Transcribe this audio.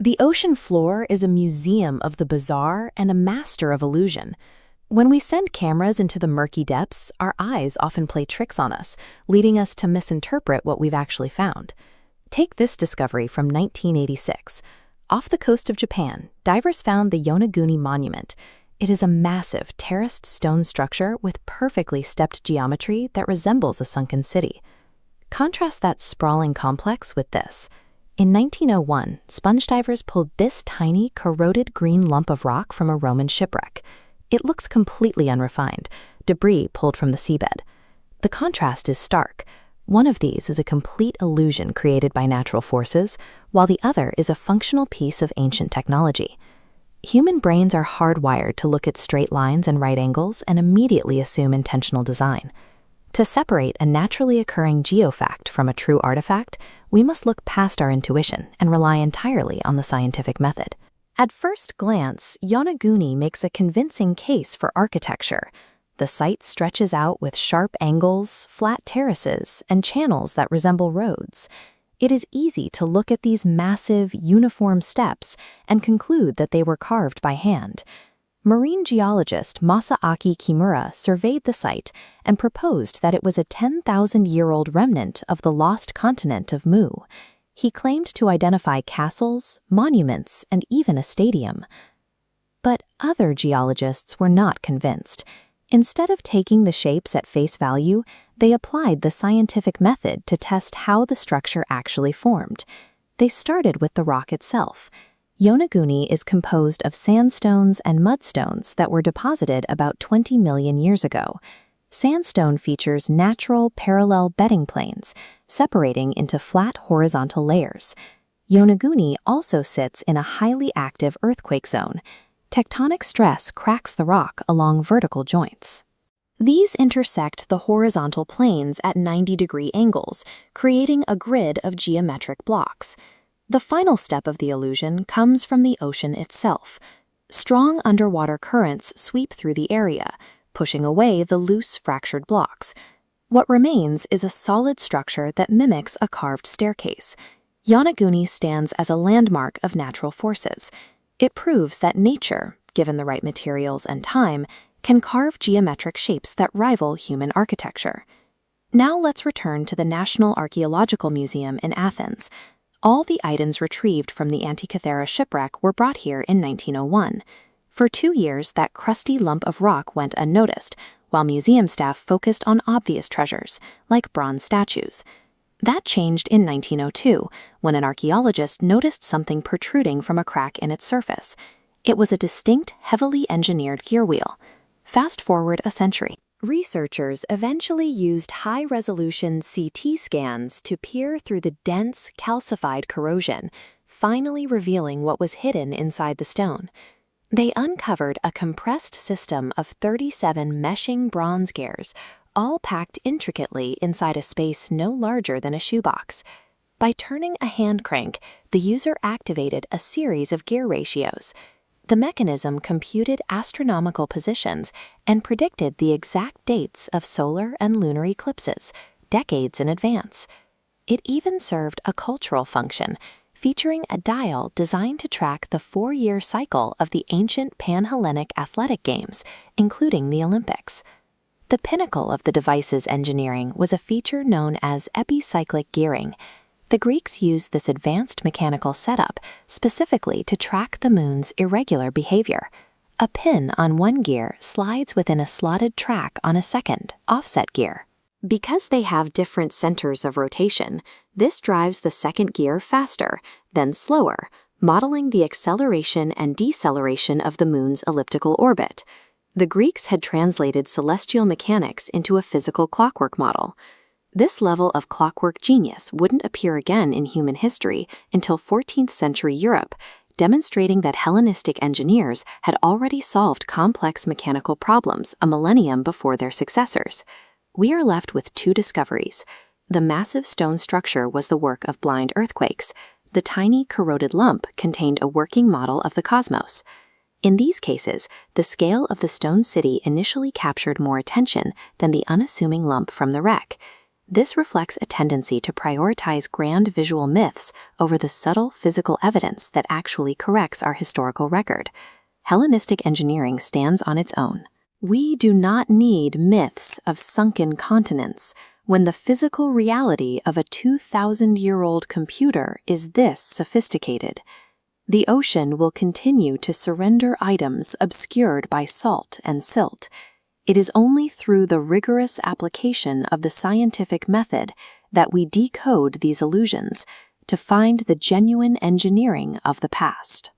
The ocean floor is a museum of the bizarre and a master of illusion. When we send cameras into the murky depths, our eyes often play tricks on us, leading us to misinterpret what we've actually found. Take this discovery from 1986. Off the coast of Japan, divers found the Yonaguni Monument. It is a massive, terraced stone structure with perfectly stepped geometry that resembles a sunken city. Contrast that sprawling complex with this. In 1901, sponge divers pulled this tiny, corroded green lump of rock from a Roman shipwreck. It looks completely unrefined, debris pulled from the seabed. The contrast is stark. One of these is a complete illusion created by natural forces, while the other is a functional piece of ancient technology. Human brains are hardwired to look at straight lines and right angles and immediately assume intentional design. To separate a naturally occurring geofact from a true artifact, we must look past our intuition and rely entirely on the scientific method. At first glance, Yonaguni makes a convincing case for architecture. The site stretches out with sharp angles, flat terraces, and channels that resemble roads. It is easy to look at these massive, uniform steps and conclude that they were carved by hand. Marine geologist Masaaki Kimura surveyed the site and proposed that it was a 10,000-year-old remnant of the lost continent of Mu. He claimed to identify castles, monuments, and even a stadium. But other geologists were not convinced. Instead of taking the shapes at face value, they applied the scientific method to test how the structure actually formed. They started with the rock itself. Yonaguni is composed of sandstones and mudstones that were deposited about 20 million years ago. Sandstone features natural parallel bedding planes, separating into flat horizontal layers. Yonaguni also sits in a highly active earthquake zone. Tectonic stress cracks the rock along vertical joints. These intersect the horizontal planes at 90-degree angles, creating a grid of geometric blocks. The final step of the illusion comes from the ocean itself. Strong underwater currents sweep through the area, pushing away the loose, fractured blocks. What remains is a solid structure that mimics a carved staircase. Yonaguni stands as a landmark of natural forces. It proves that nature, given the right materials and time, can carve geometric shapes that rival human architecture. Now let's return to the National Archaeological Museum in Athens. All the items retrieved from the Antikythera shipwreck were brought here in 1901. For 2 years, that crusty lump of rock went unnoticed, while museum staff focused on obvious treasures, like bronze statues. That changed in 1902, when an archaeologist noticed something protruding from a crack in its surface. It was a distinct, heavily engineered gear wheel. Fast forward a century. Researchers eventually used high-resolution CT scans to peer through the dense, calcified corrosion, finally revealing what was hidden inside the stone. They uncovered a compressed system of 37 meshing bronze gears, all packed intricately inside a space no larger than a shoebox. By turning a hand crank, the user activated a series of gear ratios. The mechanism computed astronomical positions and predicted the exact dates of solar and lunar eclipses, decades in advance. It even served a cultural function, featuring a dial designed to track the 4-year cycle of the ancient Pan-Hellenic athletic games, including the Olympics. The pinnacle of the device's engineering was a feature known as epicyclic gearing. The Greeks used this advanced mechanical setup specifically to track the moon's irregular behavior. A pin on one gear slides within a slotted track on a second, offset gear. Because they have different centers of rotation, this drives the second gear faster, then slower, modeling the acceleration and deceleration of the moon's elliptical orbit. The Greeks had translated celestial mechanics into a physical clockwork model. This level of clockwork genius wouldn't appear again in human history until 14th century Europe, demonstrating that Hellenistic engineers had already solved complex mechanical problems a millennium before their successors. We are left with 2 discoveries. The massive stone structure was the work of blind earthquakes. The tiny corroded lump contained a working model of the cosmos. In these cases, the scale of the stone city initially captured more attention than the unassuming lump from the wreck. This reflects a tendency to prioritize grand visual myths over the subtle physical evidence that actually corrects our historical record. Hellenistic engineering stands on its own. We do not need myths of sunken continents when the physical reality of a 2,000-year-old computer is this sophisticated. The ocean will continue to surrender items obscured by salt and silt. It is only through the rigorous application of the scientific method that we decode these illusions to find the genuine engineering of the past.